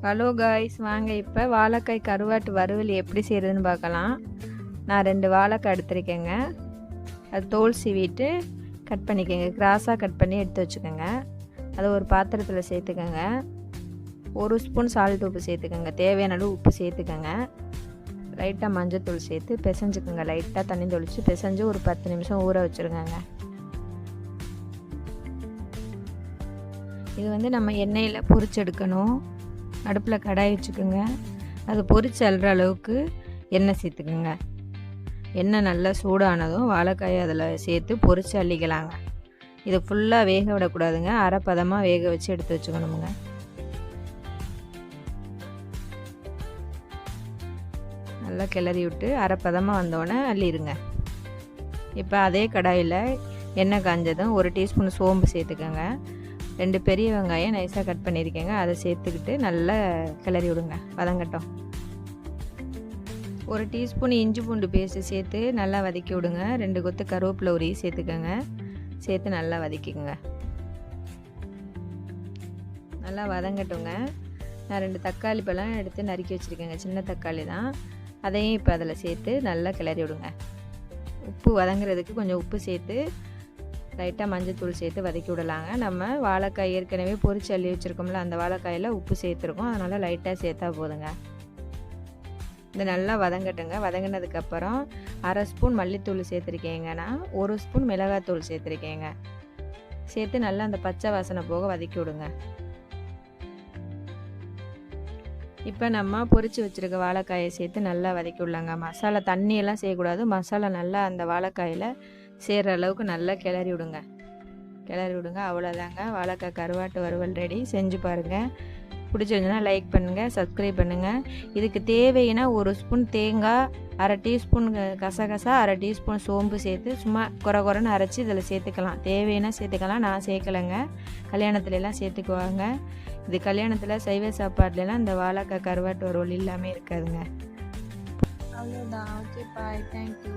Hello guys, வாங்க இப்போ வாழைக்காய் கருவாட்டு வறுவல் எப்படி செய்கிறதுன்னு பார்க்கலாம். நான் 2 வாழைக்காய் எடுத்துருக்கேங்க. அது தோல் சீவிட்டு கட் பண்ணிக்கோங்க. கிராஸாக கட் பண்ணி எடுத்து வச்சுக்கோங்க. அதை ஒரு பாத்திரத்தில் சேர்த்துக்கோங்க. 1 ஸ்பூன் சால்ட் உப்பு சேர்த்துக்கோங்க. தேவையான அளவு உப்பு சேர்த்துக்கோங்க. லைட்டாக மஞ்சத்தூள் சேர்த்து பிசைஞ்சுக்கோங்க. லைட்டாக தண்ணி தெளித்து பிசைஞ்சு ஒரு 10 நிமிஷம் ஊற வச்சுருங்க. இது நம்ம எண்ணெயில் பொரிச்சு எடுக்கணும். அடுப்பில் கடாய் வச்சுக்கோங்க. அது பொரிச்சு அள்ளுற அளவுக்கு எண்ணெய் சேர்த்துக்குங்க. எண்ணெய் நல்லா சூடானதும் வாழைக்காயை அதில் சேர்த்து பொரிச்சு அள்ளிக்கலாங்க. இதை ஃபுல்லாக வேக விடக்கூடாதுங்க. அரைப்பதமாக வேக வச்சு எடுத்து வச்சுக்கணுமுங்க. நல்லா கிளறி விட்டு அரைப்பதமாக வந்தோடனே அள்ளிடுங்க. இப்போ அதே கடாயில் எண்ணெய் காஞ்சதும் 1 டீஸ்பூன் சோம்பு சேர்த்துக்கோங்க. 2 பெரிய வெங்காயம் நைஸாக கட் பண்ணியிருக்கேங்க. அதை சேர்த்துக்கிட்டு நல்லா கிளறி விடுங்க, வதங்கட்டும். 1 டீஸ்பூன் இஞ்சி பூண்டு பேஸ்ட்டு சேர்த்து நல்லா வதக்கி விடுங்க. 2 கொத்து கருவேப்பிலை உரி சேர்த்துக்கோங்க. சேர்த்து நல்லா வதக்கிக்கோங்க. நல்லா வதங்கட்டுங்க. நான் 2 தக்காளி பழம் எடுத்து நறுக்கி வச்சுருக்கேங்க. சின்ன தக்காளி தான். அதையும் இப்போ அதில் சேர்த்து நல்லா கிளறி விடுங்க. உப்பு வதங்குறதுக்கு கொஞ்சம் உப்பு சேர்த்து லைட்டாக மஞ்சத்தூள் சேர்த்து வதக்கி விடலாங்க. நம்ம வாழைக்காய் ஏற்கனவே பொரிச்சு அள்ளி வச்சுருக்கோம்ல, அந்த வாழைக்காயில் உப்பு சேர்த்துருக்கோம். அதனால் லைட்டாக சேர்த்தா போதுங்க. இது நல்லா வதங்கட்டுங்க. வதங்கினதுக்கப்புறம் 1/2 ஸ்பூன் மல்லித்தூள் சேர்த்துருக்கேங்க. நான் 1 ஸ்பூன் மிளகாத்தூள் சேர்த்துருக்கேங்க. சேர்த்து நல்லா அந்த பச்சை வாசனை போக வதக்கி விடுங்க. இப்போ நம்ம பொரிச்சு வச்சுருக்க வாழைக்காயை சேர்த்து நல்லா வதக்கி விடலாங்க. மசாலா தண்ணியெல்லாம் செய்யக்கூடாது. மசாலா நல்லா அந்த வாழைக்காயில் சேர்கிற அளவுக்கு நல்லா கிளறி விடுங்க. அவ்வளோதாங்க. வாழைக்காய் கருவாட்டு வறுவல் ரெடி. செஞ்சு பாருங்கள். பிடிச்சிருந்துன்னா லைக் பண்ணுங்கள், சப்ஸ்கிரைப் பண்ணுங்கள். இதுக்கு தேவைன்னா 1 ஸ்பூன் தேங்காய், 1/2 டீஸ்பூன் கசகசா, 1/2 டீஸ்பூன் சோம்பு சேர்த்து சும்மா குறைன்னு அரைச்சி இதில் சேர்த்துக்கலாம். தேவைன்னா சேர்த்துக்கலாம். நான் சேர்க்கலைங்க. கல்யாணத்துலலாம் சேர்த்துக்குவாங்க. இது கல்யாணத்தில் சைவ சாப்பாடுலாம் இந்த வாழைக்காய் கருவாட்டு வறுவல் இல்லாமல் இருக்காதுங்க. அவ்வளோதான். Okay bye. தேங்க்யூ.